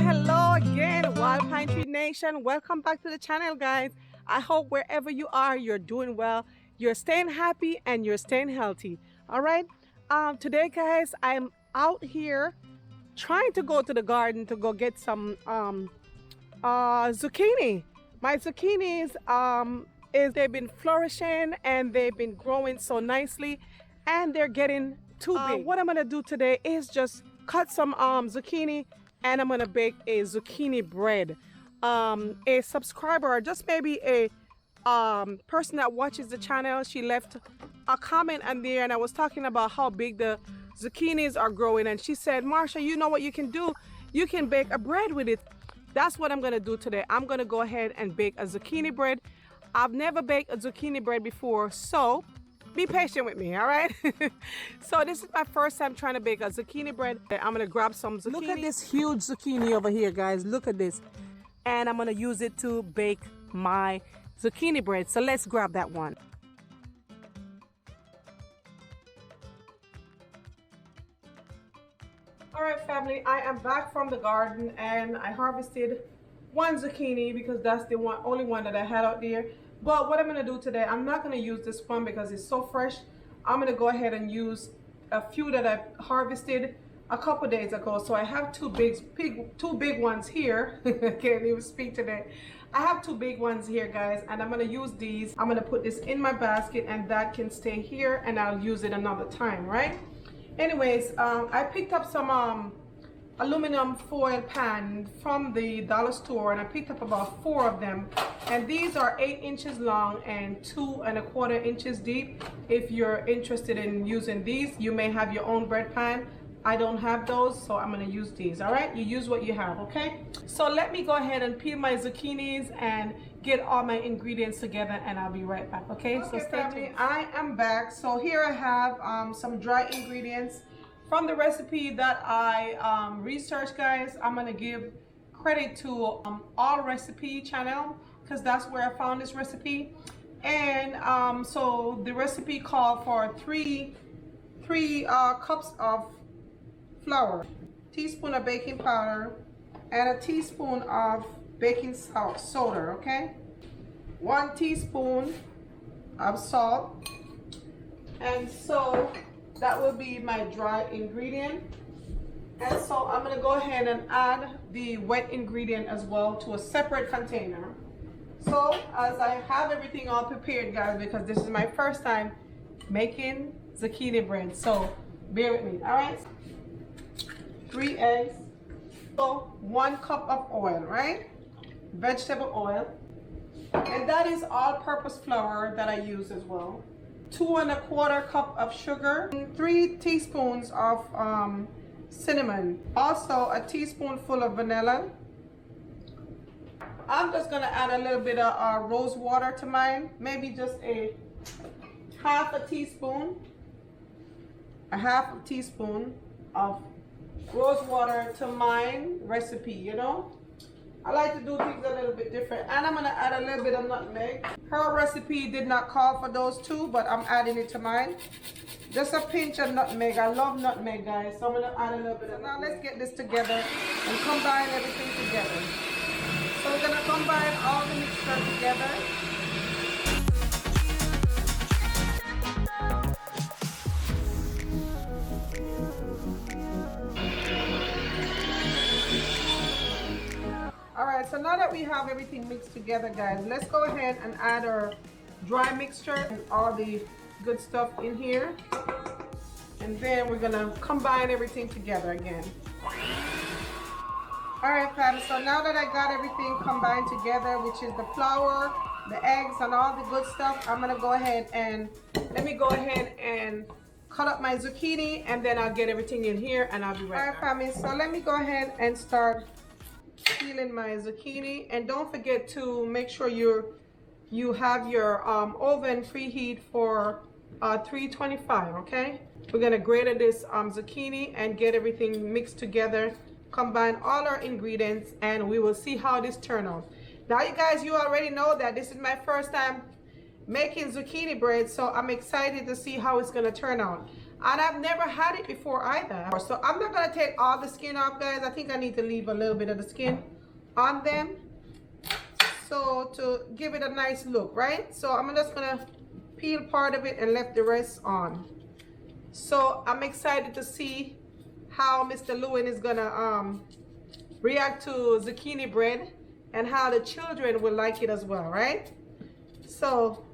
Hello again, Wild Pine Tree Nation. Welcome back to the channel, guys. I hope wherever you are, you're doing well, you're staying happy, and you're staying healthy. All right. Today, guys, I'm out here trying to go to the garden to go get some zucchini. My zucchinis they've been flourishing and they've been growing so nicely, and they're getting too big. What I'm gonna do today is just cut some zucchini, and I'm gonna bake a zucchini bread. A subscriber, or just maybe a person that watches the channel, she left a comment on there, and I was talking about how big the zucchinis are growing, and she said, Marsha, you know what you can do? You can bake a bread with it. That's what I'm gonna do today. I'm gonna go ahead and bake a zucchini bread. I've never baked a zucchini bread before, so be patient with me, all right? So this is my first time trying to bake a zucchini bread. I'm gonna grab some zucchini. Look at this huge zucchini over here, guys. Look at this. And I'm gonna use it to bake my zucchini bread. So let's grab that one. All right, family, I am back from the garden, and I harvested one zucchini because that's the only one that I had out there. But what I'm gonna do today, I'm not gonna use this one because it's so fresh. I'm gonna go ahead and use a few that I harvested a couple days ago. So I have two big ones here. I can't even speak today. I have two big ones here, guys, and I'm gonna use these. I'm gonna put this in my basket, and that can stay here, and I'll use it another time, right? Anyways, I picked up some aluminum foil pan from the dollar store, and I picked up about 4 of them, and these are 8 inches long and 2¼ inches deep. If you're interested in using these, you may have your own bread pan. I don't have those, so I'm going to use these. All right, you use what you have. Okay, so let me go ahead and peel my zucchinis and get all my ingredients together, and I'll be right back. Okay, so stay tuned. I am back. So here I have some dry ingredients from the recipe that I researched, guys. I'm gonna give credit to All Recipe channel because that's where I found this recipe. And so the recipe called for three cups of flour, teaspoon of baking powder, and a teaspoon of baking soda, okay? 1 teaspoon of salt. And so that will be my dry ingredient. And so I'm gonna go ahead and add the wet ingredient as well to a separate container. So as I have everything all prepared, guys, because this is my first time making zucchini bread, so bear with me, all right? 3 eggs, so 1 cup of oil, right? Vegetable oil, and that is all-purpose flour that I use as well. 2¼ cup of sugar, 3 teaspoons of cinnamon, also a teaspoonful of vanilla. I'm just gonna add a little bit of rose water to mine, maybe just a half a teaspoon of rose water to mine recipe, you know. I like to do things a little bit different, and I'm gonna add a little bit of nutmeg. Her recipe did not call for those 2, but I'm adding it to mine. Just a pinch of nutmeg. I love nutmeg, guys, so I'm gonna add a little bit of nutmeg. Now let's get this together and combine everything together. So we're gonna combine all the mixture together. Alright, so now that we have everything mixed together, guys, let's go ahead and add our dry mixture and all the good stuff in here. And then we're gonna combine everything together again. Alright, fam, so now that I got everything combined together, which is the flour, the eggs, and all the good stuff, I'm gonna go ahead and cut up my zucchini, and then I'll get everything in here, and I'll be right back. Alright, family, so let me go ahead and start peeling my zucchini, and don't forget to make sure you have your oven preheat for 325. Okay, we're gonna grate this zucchini and get everything mixed together, combine all our ingredients, and we will see how this turns out. Now, you guys, you already know that this is my first time making zucchini bread, so I'm excited to see how it's gonna turn out. And I've never had it before either. So I'm not gonna take all the skin off, guys. I think I need to leave a little bit of the skin on them, so to give it a nice look, right? So I'm just gonna peel part of it and left the rest on. So I'm excited to see how Mr. Lewin is gonna react to zucchini bread and how the children will like it as well, right? So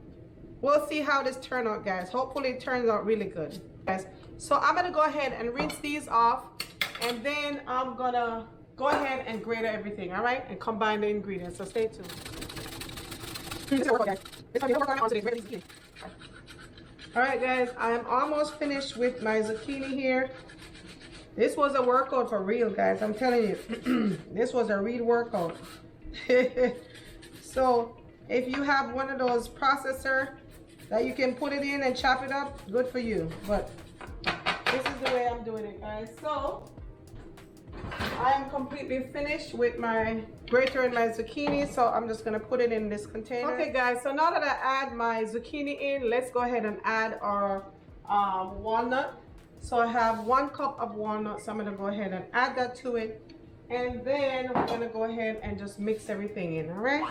we'll see how this turns out, guys. Hopefully it turns out really good, guys. So I'm gonna go ahead and rinse these off, and then I'm gonna go ahead and grate everything, all right? And combine the ingredients, so stay tuned. All right, guys, I am almost finished with my zucchini here. This was a workout for real, guys. I'm telling you, this was a real workout. So if you have one of those processor that you can put it in and chop it up, good for you. But this is the way I'm doing it, guys. So I am completely finished with my grater and my zucchini, so I'm just gonna put it in this container. Okay, guys, so now that I add my zucchini in, let's go ahead and add our walnut. So I have 1 cup of walnuts, so I'm gonna go ahead and add that to it. And then we're gonna go ahead and just mix everything in, all right?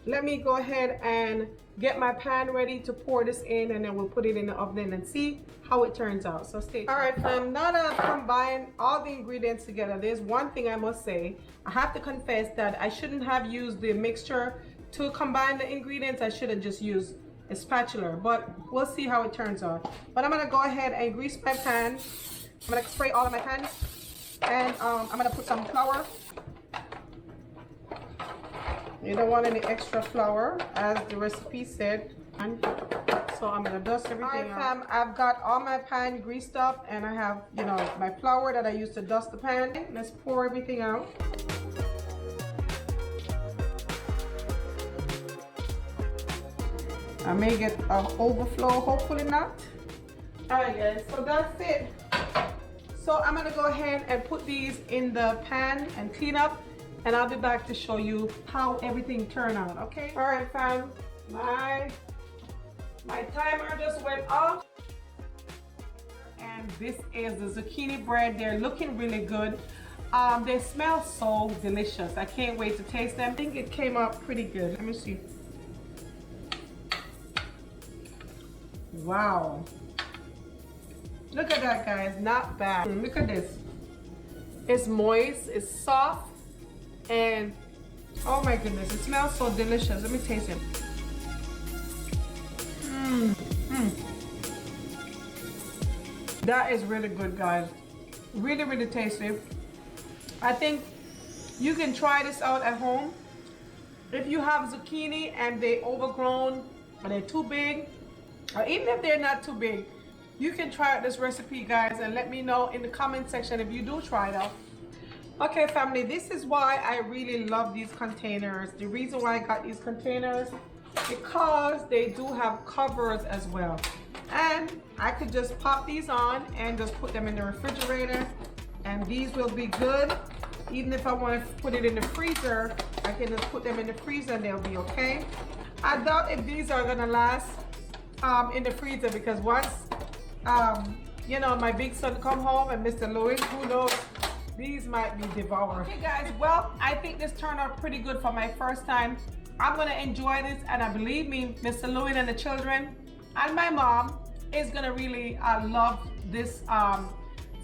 Let me go ahead and get my pan ready to pour this in, and then we'll put it in the oven and see how it turns out. So stay tuned. All right, fam, now that I've combined all the ingredients together, there's one thing I must say. I have to confess that I shouldn't have used the mixture to combine the ingredients. I should have just used a spatula, but we'll see how it turns out. But I'm gonna go ahead and grease my pan. I'm gonna spray all of my pans, and I'm gonna put some flour. You don't want any extra flour, as the recipe said. So I'm gonna dust everything out. Fam, I've got all my pan greased up, and I have, you know, my flour that I used to dust the pan. Let's pour everything out. I may get an overflow, hopefully not. All right, guys, so that's it. So I'm gonna go ahead and put these in the pan and clean up, and I'll be back to show you how everything turned out, okay? All right, fam, my timer just went off, and this is the zucchini bread. They're looking really good. They smell so delicious. I can't wait to taste them. I think it came out pretty good. Let me see. Wow, look at that, guys. Not bad. Look at this. It's moist, it's soft, and oh my goodness, it smells so delicious. Let me taste it. That is really good, guys. Really, really tasty. I think you can try this out at home. If you have zucchini and they're overgrown or they're too big, or even if they're not too big, you can try out this recipe, guys, and let me know in the comment section if you do try it out. Okay, family, this is why I really love these containers. The reason why I got these containers, because they do have covers as well. And I could just pop these on and just put them in the refrigerator, and these will be good. Even if I want to put it in the freezer, I can just put them in the freezer and they'll be okay. I doubt if these are gonna last in the freezer, because once you know, my big son come home and Mr. Lewis, who knows, these might be devoured. Okay, guys, well, I think this turned out pretty good for my first time. I'm gonna enjoy this, and I believe me, Mr. Lewis and the children and my mom is gonna really love this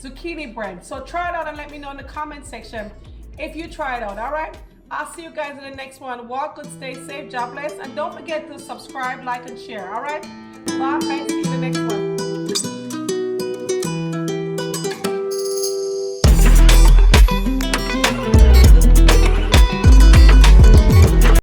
zucchini bread. So try it out and let me know in the comment section if you try it out. All right, I'll see you guys in the next one. Walk good, stay safe, God bless, and don't forget to subscribe, like, and share. All right, bye, see you in the next one.